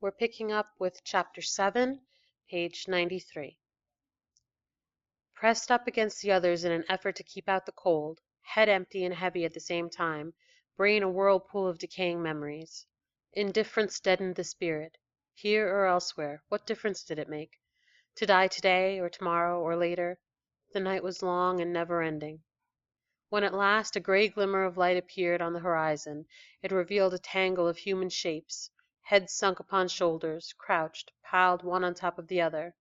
We're picking up with Chapter 7, page 93. Pressed up against the others in an effort to keep out the cold, head empty and heavy at the same time, brain a whirlpool of decaying memories. Indifference deadened the spirit. Here or elsewhere, what difference did it make? To die today, or tomorrow, or later? The night was long and never-ending. When at last a gray glimmer of light appeared on the horizon, it revealed a tangle of human shapes, heads sunk upon shoulders, crouched, piled one on top of the other,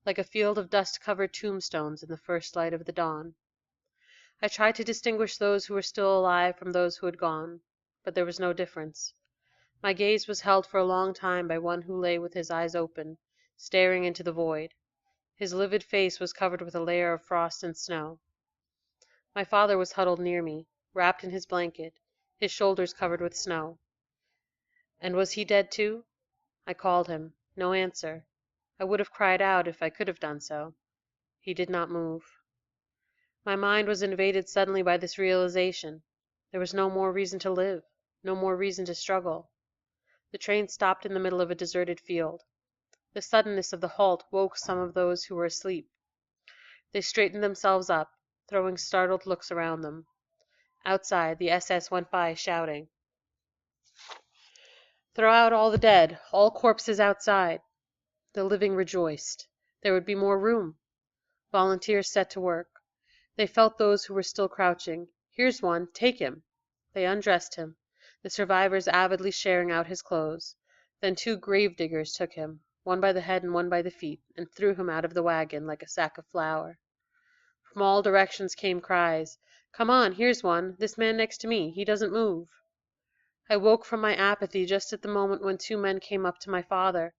like a field of dust-covered tombstones in the first light of the dawn. I tried to distinguish those who were still alive from those who had gone, but there was no difference. My gaze was held for a long time by one who lay with his eyes open, staring into the void. His livid face was covered with a layer of frost and snow. My father was huddled near me, wrapped in his blanket, his shoulders covered with snow. And was he dead too? I called him. No answer. I would have cried out if I could have done so. He did not move. My mind was invaded suddenly by this realization. There was no more reason to live, no more reason to struggle. The train stopped in the middle of a deserted field. The suddenness of the halt woke some of those who were asleep. They straightened themselves up, throwing startled looks around them. Outside, the SS went by shouting, "Throw out all the dead, all corpses outside." The living rejoiced. There would be more room. Volunteers set to work. They felt those who were still crouching. "Here's one, take him." They undressed him, the survivors avidly sharing out his clothes. Then two grave-diggers took him, one by the head and one by the feet, and threw him out of the wagon like a sack of flour. From all directions came cries, "Come on, here's one, this man next to me, he doesn't move." I woke from my apathy just at the moment when two men came up to my father.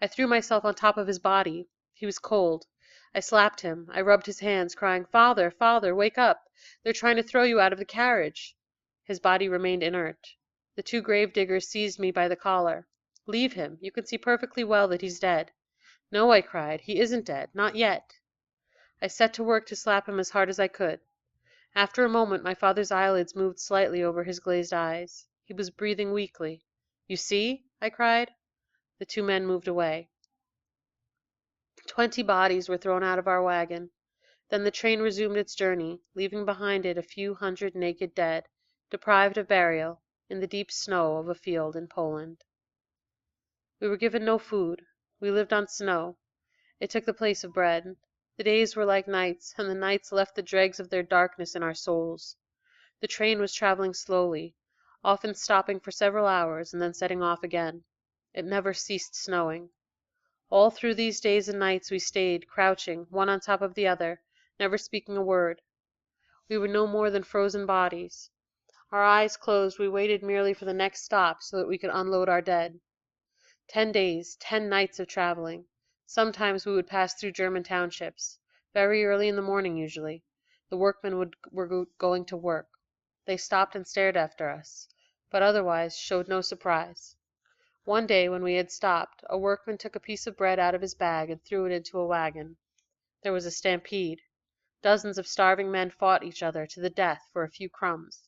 I threw myself on top of his body. He was cold. I slapped him. I rubbed his hands, crying, "Father, father, wake up! They're trying to throw you out of the carriage." His body remained inert. The two grave-diggers seized me by the collar. "Leave him. You can see perfectly well that he's dead." "No," I cried, "he isn't dead. Not yet." I set to work to slap him as hard as I could. After a moment my father's eyelids moved slightly over his glazed eyes. He was breathing weakly. "You see?" I cried. The two men moved away. 20 bodies were thrown out of our wagon. Then the train resumed its journey, leaving behind it a few hundred naked dead, deprived of burial, in the deep snow of a field in Poland. We were given no food. We lived on snow. It took the place of bread. The days were like nights, and the nights left the dregs of their darkness in our souls. The train was traveling slowly, often stopping for several hours and then setting off again. It never ceased snowing. All through these days and nights we stayed, crouching, one on top of the other, never speaking a word. We were no more than frozen bodies. Our eyes closed, we waited merely for the next stop so that we could unload our dead. 10 days, 10 nights of traveling. Sometimes we would pass through German townships, very early in the morning usually. The workmen were going to work. They stopped and stared after us, but otherwise showed no surprise. One day, when we had stopped, a workman took a piece of bread out of his bag and threw it into a wagon. There was a stampede. Dozens of starving men fought each other to the death for a few crumbs.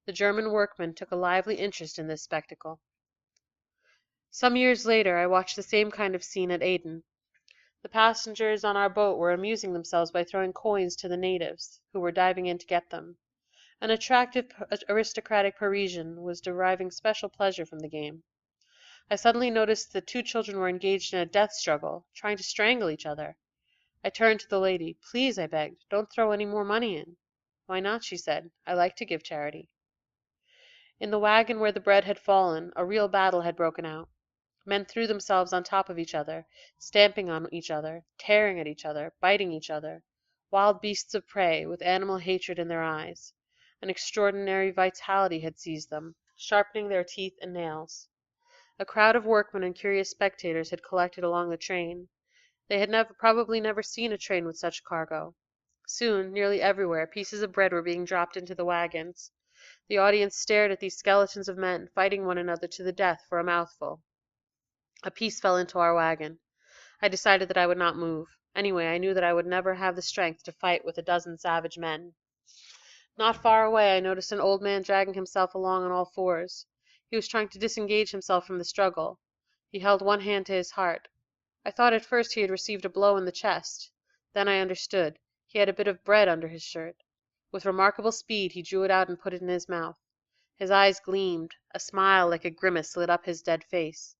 The German workmen took a lively interest in this spectacle. Some years later, I watched the same kind of scene at Aden. The passengers on our boat were amusing themselves by throwing coins to the natives, who were diving in to get them. An attractive, aristocratic Parisian was deriving special pleasure from the game. I suddenly noticed that 2 children were engaged in a death struggle, trying to strangle each other. I turned to the lady. "Please," I begged, "don't throw any more money in." "Why not?" she said. "I like to give charity." In the wagon where the bread had fallen, a real battle had broken out. Men threw themselves on top of each other, stamping on each other, tearing at each other, biting each other, wild beasts of prey, with animal hatred in their eyes. An extraordinary vitality had seized them, sharpening their teeth and nails. A crowd of workmen and curious spectators had collected along the train. They had probably never seen a train with such cargo. Soon, nearly everywhere, pieces of bread were being dropped into the wagons. The audience stared at these skeletons of men, fighting one another to the death for a mouthful. A piece fell into our wagon. I decided that I would not move. Anyway, I knew that I would never have the strength to fight with a dozen savage men. Not far away, I noticed an old man dragging himself along on all fours. He was trying to disengage himself from the struggle. He held one hand to his heart. I thought at first he had received a blow in the chest. Then I understood. He had a bit of bread under his shirt. With remarkable speed he drew it out and put it in his mouth. His eyes gleamed. A smile like a grimace lit up his dead face,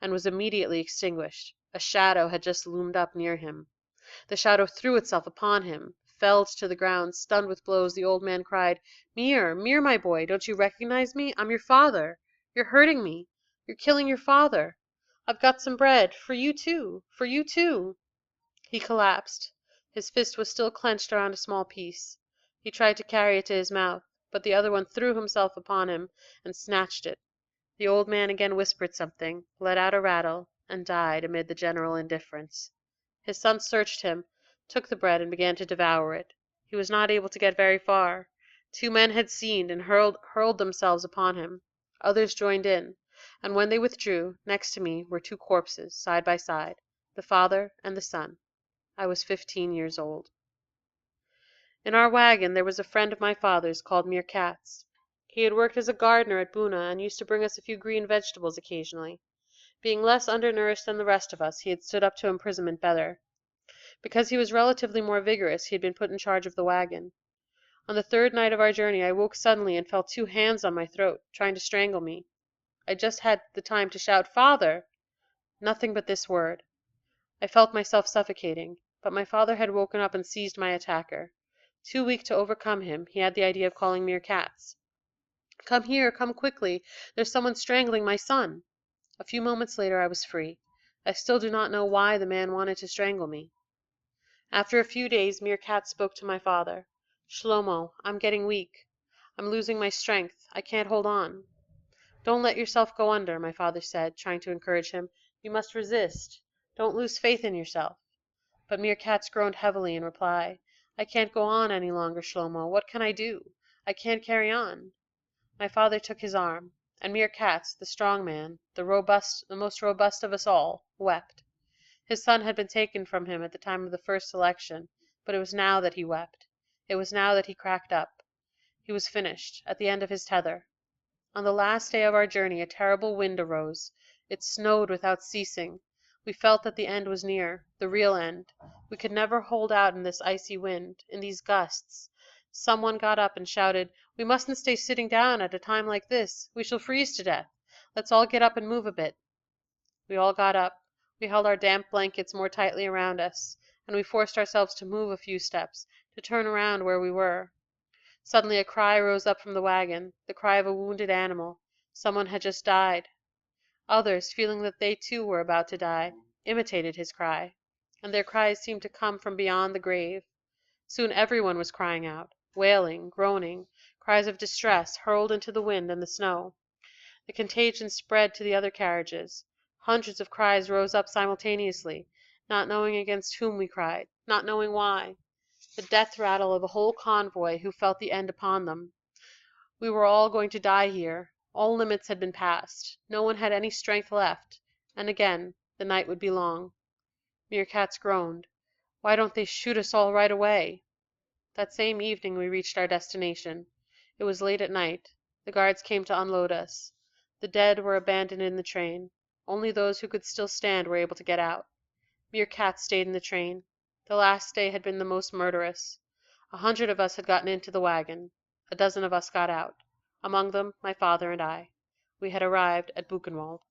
and was immediately extinguished. A shadow had just loomed up near him. The shadow threw itself upon him. Felled to the ground, stunned with blows, the old man cried, "Mir, Mir, my boy, don't you recognize me? I'm your father. You're hurting me. You're killing your father. I've got some bread. For you too. For you too." He collapsed. His fist was still clenched around a small piece. He tried to carry it to his mouth, but the other one threw himself upon him and snatched it. The old man again whispered something, let out a rattle, and died amid the general indifference. His son searched him, took the bread, and began to devour it. He was not able to get very far. 2 men had seen and hurled themselves upon him. Others joined in, and when they withdrew, next to me were 2 corpses, side by side, the father and the son. I was 15 years old. In our wagon there was a friend of my father's called Mir Katz. He had worked as a gardener at Buna and used to bring us a few green vegetables occasionally. Being less undernourished than the rest of us, he had stood up to imprisonment better. Because he was relatively more vigorous, he had been put in charge of the wagon. On the 3rd night of our journey, I woke suddenly and felt 2 hands on my throat, trying to strangle me. I just had the time to shout, "Father!" Nothing but this word. I felt myself suffocating, but my father had woken up and seized my attacker. Too weak to overcome him, he had the idea of calling Mir Katz. "Come here, come quickly. There's someone strangling my son." A few moments later I was free. I still do not know why the man wanted to strangle me. After a few days, Mir Katz spoke to my father. "Shlomo, I'm getting weak. I'm losing my strength. I can't hold on." "Don't let yourself go under," my father said, trying to encourage him. "You must resist. Don't lose faith in yourself." But Mir Katz groaned heavily in reply. "I can't go on any longer, Shlomo. What can I do? I can't carry on." My father took his arm, and Mir Katz, the strong man, the most robust of us all, wept. His son had been taken from him at the time of the first election, but it was now that he wept. It was now that he cracked up. He was finished, at the end of his tether. On the last day of our journey a terrible wind arose. It snowed without ceasing. We felt that the end was near, the real end. We could never hold out in this icy wind, in these gusts. Someone got up and shouted, "We mustn't stay sitting down at a time like this. We shall freeze to death. Let's all get up and move a bit." We all got up. We held our damp blankets more tightly around us, and we forced ourselves to move a few steps, to turn around where we were. Suddenly a cry rose up from the wagon, the cry of a wounded animal. Someone had just died. Others, feeling that they too were about to die, imitated his cry, and their cries seemed to come from beyond the grave. Soon everyone was crying out, wailing, groaning, cries of distress hurled into the wind and the snow. The contagion spread to the other carriages. Hundreds of cries rose up simultaneously, not knowing against whom we cried, not knowing why. The death rattle of a whole convoy who felt the end upon them. We were all going to die here. All limits had been passed. No one had any strength left. And again, the night would be long. Mir Katz groaned. "Why don't they shoot us all right away?" That same evening we reached our destination. It was late at night. The guards came to unload us. The dead were abandoned in the train. Only those who could still stand were able to get out. Mir Katz stayed in the train. The last day had been the most murderous. 100 of us had gotten into the wagon. A dozen of us got out. Among them, my father and I. We had arrived at Buchenwald.